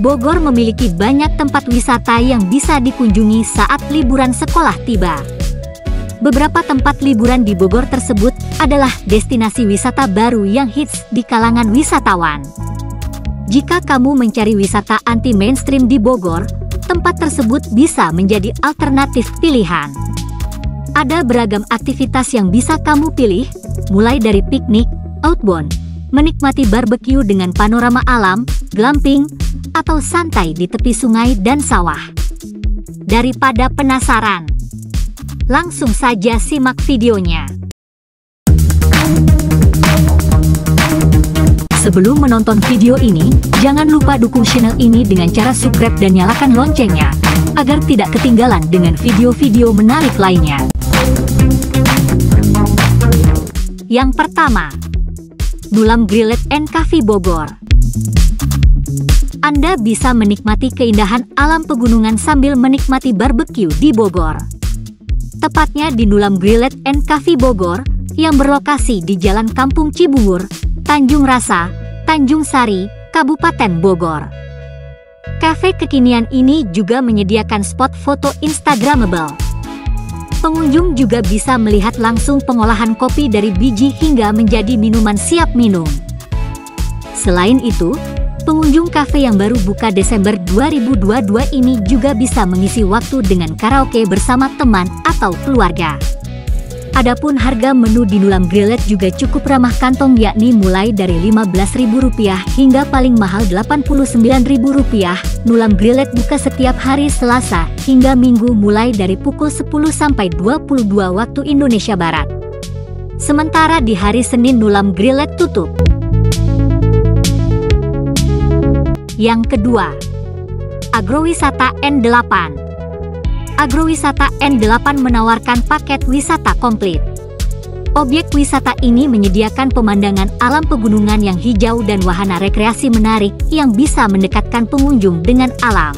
Bogor memiliki banyak tempat wisata yang bisa dikunjungi saat liburan sekolah tiba. Beberapa tempat liburan di Bogor tersebut adalah destinasi wisata baru yang hits di kalangan wisatawan. Jika kamu mencari wisata anti-mainstream di Bogor, tempat tersebut bisa menjadi alternatif pilihan. Ada beragam aktivitas yang bisa kamu pilih, mulai dari piknik, outbound, menikmati barbecue dengan panorama alam, glamping, atau santai di tepi sungai dan sawah. Daripada penasaran, langsung saja simak videonya. Sebelum menonton video ini, jangan lupa dukung channel ini dengan cara subscribe dan nyalakan loncengnya, agar tidak ketinggalan dengan video-video menarik lainnya. Yang pertama, Nulam Grilled and Cafe Bogor. Anda bisa menikmati keindahan alam pegunungan sambil menikmati barbecue di Bogor. Tepatnya di Nulam Grilled and Cafe Bogor, yang berlokasi di Jalan Kampung Cibungur, Tanjung Rasa, Tanjung Sari, Kabupaten Bogor. Cafe kekinian ini juga menyediakan spot foto Instagramable. Pengunjung juga bisa melihat langsung pengolahan kopi dari biji hingga menjadi minuman siap minum. Selain itu, pengunjung kafe yang baru buka Desember 2022 ini juga bisa mengisi waktu dengan karaoke bersama teman atau keluarga. Adapun harga menu di Nulam Grilled juga cukup ramah kantong, yakni mulai dari Rp15.000 hingga paling mahal Rp89.000. Nulam Grilled buka setiap hari Selasa hingga Minggu mulai dari pukul 10 sampai 22 waktu Indonesia Barat. Sementara di hari Senin Nulam Grilled tutup. Yang kedua, Agrowisata N8. Agrowisata N8 menawarkan paket wisata komplit. Objek wisata ini menyediakan pemandangan alam pegunungan yang hijau dan wahana rekreasi menarik yang bisa mendekatkan pengunjung dengan alam.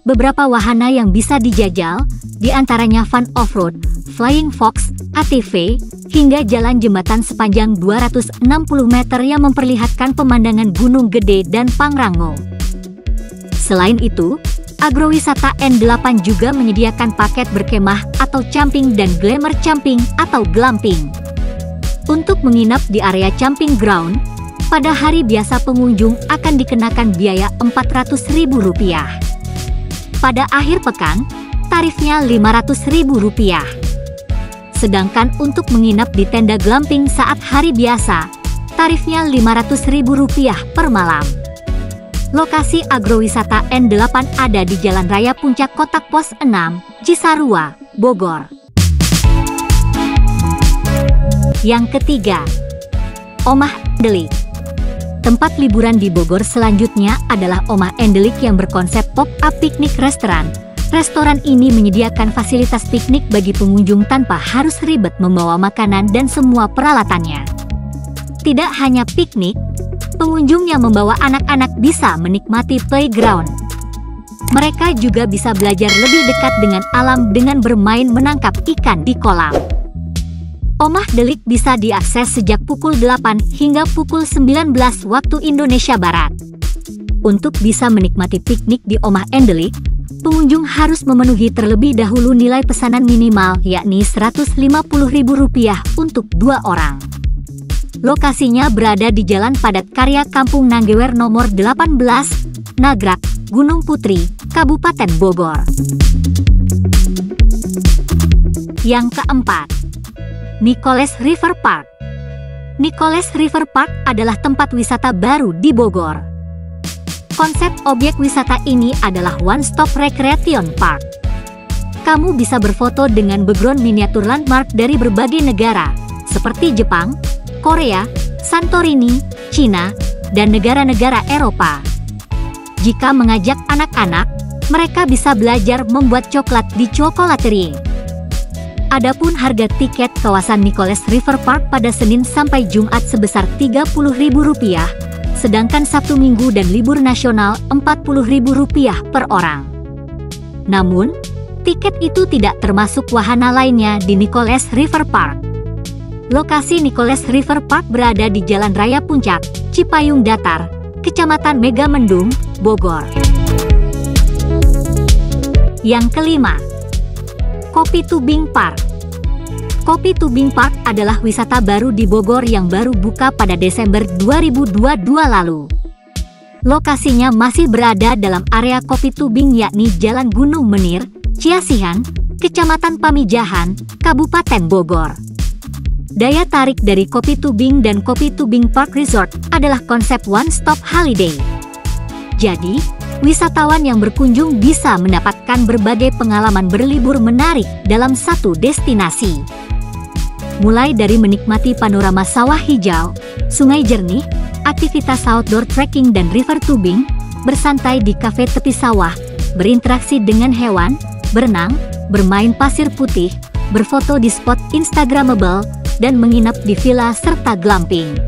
Beberapa wahana yang bisa dijajal, diantaranya fun off-road, flying fox, ATV, hingga jalan jembatan sepanjang 260 meter yang memperlihatkan pemandangan Gunung Gede dan Pangrango. Selain itu, Agrowisata N8 juga menyediakan paket berkemah atau camping dan glamour camping atau glamping. Untuk menginap di area camping ground, pada hari biasa pengunjung akan dikenakan biaya Rp400.000. Pada akhir pekan, tarifnya Rp500.000. Sedangkan untuk menginap di tenda glamping saat hari biasa, tarifnya Rp500.000 per malam. Lokasi agrowisata N8 ada di Jalan Raya Puncak Kotak Pos 6, Cisarua, Bogor. Yang ketiga, Omah Endelik. Tempat liburan di Bogor selanjutnya adalah Omah Endelik yang berkonsep pop-up piknik restoran. Restoran ini menyediakan fasilitas piknik bagi pengunjung tanpa harus ribet membawa makanan dan semua peralatannya. Tidak hanya piknik, pengunjung yang membawa anak-anak bisa menikmati playground. Mereka juga bisa belajar lebih dekat dengan alam dengan bermain menangkap ikan di kolam. Omah Delik bisa diakses sejak pukul 8 hingga pukul 19 waktu Indonesia Barat. Untuk bisa menikmati piknik di Omah Endelik, pengunjung harus memenuhi terlebih dahulu nilai pesanan minimal, yakni Rp150.000 untuk 2 orang. Lokasinya berada di Jalan Padat Karya Kampung Nanggewer nomor 18, Nagrak, Gunung Putri, Kabupaten Bogor. Yang keempat, Nicoles River Park. Nicoles River Park adalah tempat wisata baru di Bogor. Konsep objek wisata ini adalah one-stop recreation park. Kamu bisa berfoto dengan background miniatur landmark dari berbagai negara, seperti Jepang, Korea, Santorini, Cina, dan negara-negara Eropa. Jika mengajak anak-anak, mereka bisa belajar membuat coklat di chocolaterie. Adapun harga tiket kawasan Nicoles River Park pada Senin sampai Jumat sebesar Rp30.000, sedangkan Sabtu Minggu dan libur nasional Rp40.000 per orang. Namun, tiket itu tidak termasuk wahana lainnya di Nicoles River Park. Lokasi Nicoles River Park berada di Jalan Raya Puncak, Cipayung Datar, Kecamatan Megamendung, Bogor. Yang kelima, Kopi Tubing Park. Kopi Tubing Park adalah wisata baru di Bogor yang baru buka pada Desember 2022 lalu. Lokasinya masih berada dalam area Kopi Tubing, yakni Jalan Gunung Menir, Ciasihan, Kecamatan Pamijahan, Kabupaten Bogor. Daya tarik dari Kopi Tubing dan Kopi Tubing Park Resort adalah konsep one-stop holiday. Jadi, wisatawan yang berkunjung bisa mendapatkan berbagai pengalaman berlibur menarik dalam satu destinasi. Mulai dari menikmati panorama sawah hijau, sungai jernih, aktivitas outdoor trekking dan river tubing, bersantai di kafe tepi sawah, berinteraksi dengan hewan, berenang, bermain pasir putih, berfoto di spot instagramable, dan menginap di villa serta glamping.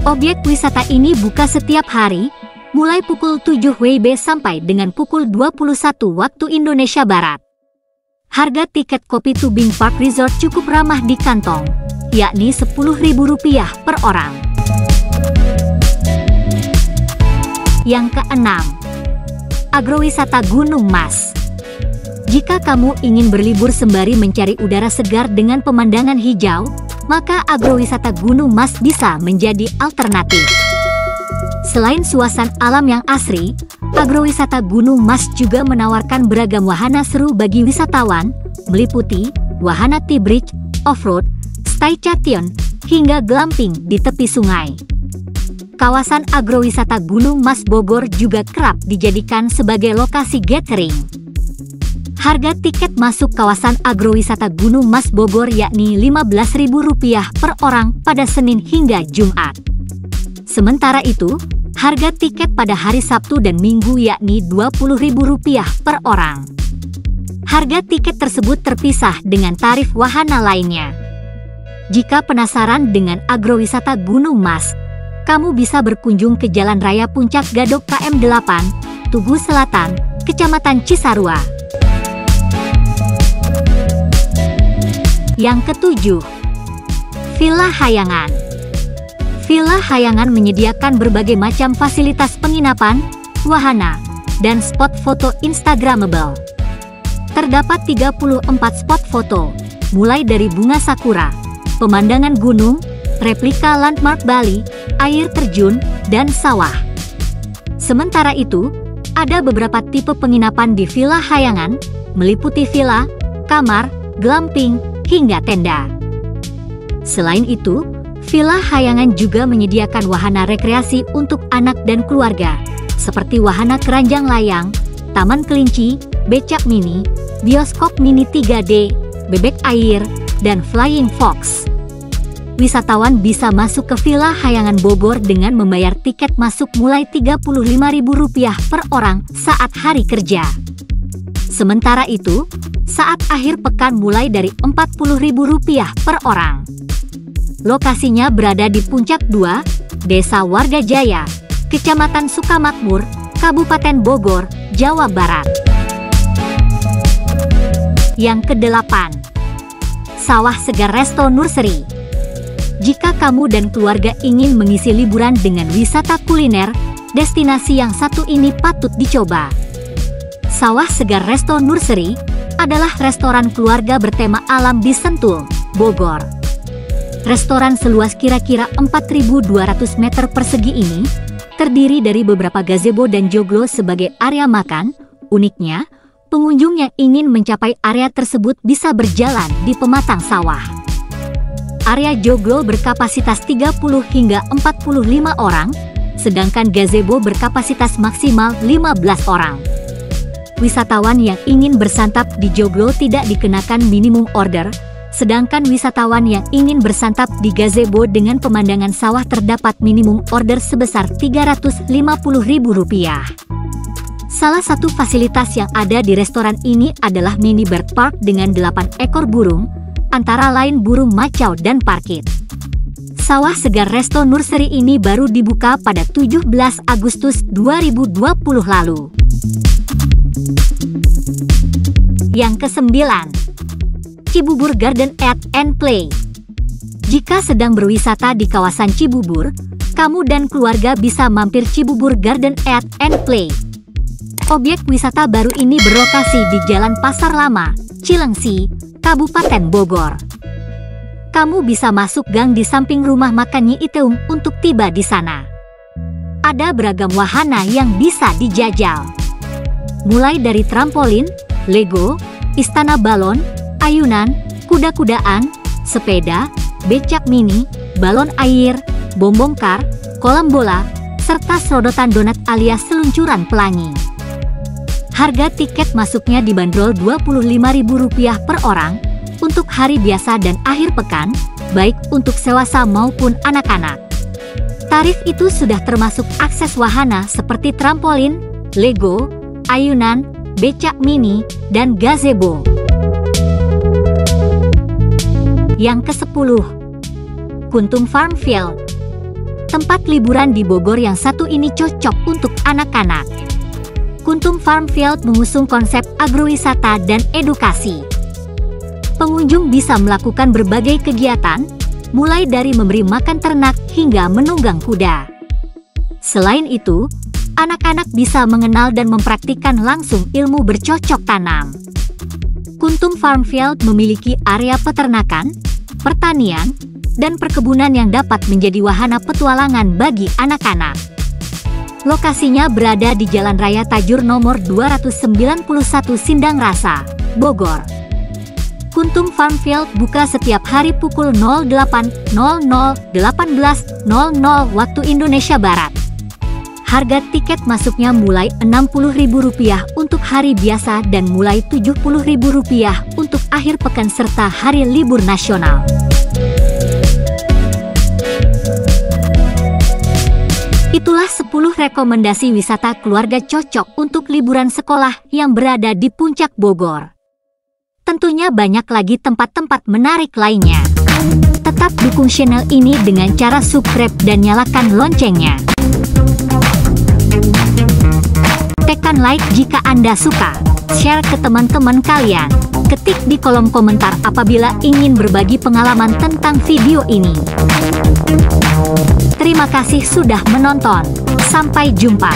Objek wisata ini buka setiap hari, mulai pukul 7 WIB sampai dengan pukul 21 waktu Indonesia Barat. Harga tiket Kopi Tubing Park Resort cukup ramah di kantong, yakni Rp10.000 per orang. Yang keenam, agrowisata Gunung Mas. Jika kamu ingin berlibur sembari mencari udara segar dengan pemandangan hijau, maka agrowisata Gunung Mas bisa menjadi alternatif. Selain suasana alam yang asri, agrowisata Gunung Mas juga menawarkan beragam wahana seru bagi wisatawan, meliputi wahana T-Bridge, off-road, staycation, hingga glamping di tepi sungai. Kawasan agrowisata Gunung Mas Bogor juga kerap dijadikan sebagai lokasi gathering. Harga tiket masuk kawasan agrowisata Gunung Mas Bogor yakni Rp15.000 per orang pada Senin hingga Jumat. Sementara itu, harga tiket pada hari Sabtu dan Minggu yakni Rp20.000 per orang. Harga tiket tersebut terpisah dengan tarif wahana lainnya. Jika penasaran dengan agrowisata Gunung Mas, kamu bisa berkunjung ke Jalan Raya Puncak Gadok KM 8, Tugu Selatan, Kecamatan Cisarua. Yang ketujuh, Villa Hayangan. Villa Hayangan menyediakan berbagai macam fasilitas penginapan, wahana, dan spot foto instagramable. Terdapat 34 spot foto, mulai dari bunga sakura, pemandangan gunung, replika landmark Bali, air terjun, dan sawah. Sementara itu, ada beberapa tipe penginapan di Villa Hayangan, meliputi villa, kamar, glamping, hingga tenda. Selain itu, Villa Hayangan juga menyediakan wahana rekreasi untuk anak dan keluarga, seperti wahana keranjang layang, taman kelinci, becak mini, bioskop mini 3D, bebek air, dan flying fox. Wisatawan bisa masuk ke Villa Hayangan Bogor dengan membayar tiket masuk mulai Rp35.000 per orang saat hari kerja. Sementara itu, saat akhir pekan mulai dari Rp40.000 per orang. Lokasinya berada di Puncak 2, Desa Warga Jaya, Kecamatan Sukamakmur, Kabupaten Bogor, Jawa Barat. Yang kedelapan, Sawah Segar Resto Nursery. Jika kamu dan keluarga ingin mengisi liburan dengan wisata kuliner, destinasi yang satu ini patut dicoba. Sawah Segar Resto Nursery adalah restoran keluarga bertema alam di Sentul, Bogor. Restoran seluas kira-kira 4.200 meter persegi ini terdiri dari beberapa gazebo dan joglo sebagai area makan. Uniknya, pengunjung yang ingin mencapai area tersebut bisa berjalan di pematang sawah. Area joglo berkapasitas 30 hingga 45 orang, sedangkan gazebo berkapasitas maksimal 15 orang. Wisatawan yang ingin bersantap di joglo tidak dikenakan minimum order, sedangkan wisatawan yang ingin bersantap di gazebo dengan pemandangan sawah terdapat minimum order sebesar Rp350.000. Salah satu fasilitas yang ada di restoran ini adalah mini bird park dengan 8 ekor burung, antara lain burung macau dan parkit. Sawah Segar Resto Nursery ini baru dibuka pada 17 Agustus 2020 lalu. Yang kesembilan, Cibubur Garden Eat and Play. Jika sedang berwisata di kawasan Cibubur, kamu dan keluarga bisa mampir Cibubur Garden Eat and Play. Objek wisata baru ini berlokasi di Jalan Pasar Lama, Cilengsi, Kabupaten Bogor. Kamu bisa masuk gang di samping rumah makan Nyi Iteung untuk tiba di sana. Ada beragam wahana yang bisa dijajal. Mulai dari trampolin, Lego, istana balon, ayunan, kuda-kudaan, sepeda, becak mini, balon air, bom bongkar, kolam bola, serta serodotan donat alias seluncuran pelangi. Harga tiket masuknya dibanderol Rp25.000 per orang untuk hari biasa dan akhir pekan, baik untuk dewasa maupun anak-anak. Tarif itu sudah termasuk akses wahana seperti trampolin, Lego, ayunan, becak mini, dan gazebo. Yang ke-10, Kuntum Farmfield. Tempat liburan di Bogor yang satu ini cocok untuk anak-anak. Kuntum Farmfield mengusung konsep agrowisata dan edukasi. Pengunjung bisa melakukan berbagai kegiatan, mulai dari memberi makan ternak hingga menunggang kuda. Selain itu, anak-anak bisa mengenal dan mempraktikkan langsung ilmu bercocok tanam. Kuntum Farmfield memiliki area peternakan, pertanian, dan perkebunan yang dapat menjadi wahana petualangan bagi anak-anak. Lokasinya berada di Jalan Raya Tajur nomor 291 Sindang Rasa, Bogor. Kuntum Farmfield buka setiap hari pukul 08.00 18.00 waktu Indonesia Barat. Harga tiket masuknya mulai Rp60.000 untuk hari biasa dan mulai Rp70.000 untuk akhir pekan serta hari libur nasional. Itulah 10 rekomendasi wisata keluarga cocok untuk liburan sekolah yang berada di Puncak Bogor. Tentunya banyak lagi tempat-tempat menarik lainnya. Tetap dukung channel ini dengan cara subscribe dan nyalakan loncengnya. Tekan like jika Anda suka, share ke teman-teman kalian. Ketik di kolom komentar apabila ingin berbagi pengalaman tentang video ini. Terima kasih sudah menonton. Sampai jumpa.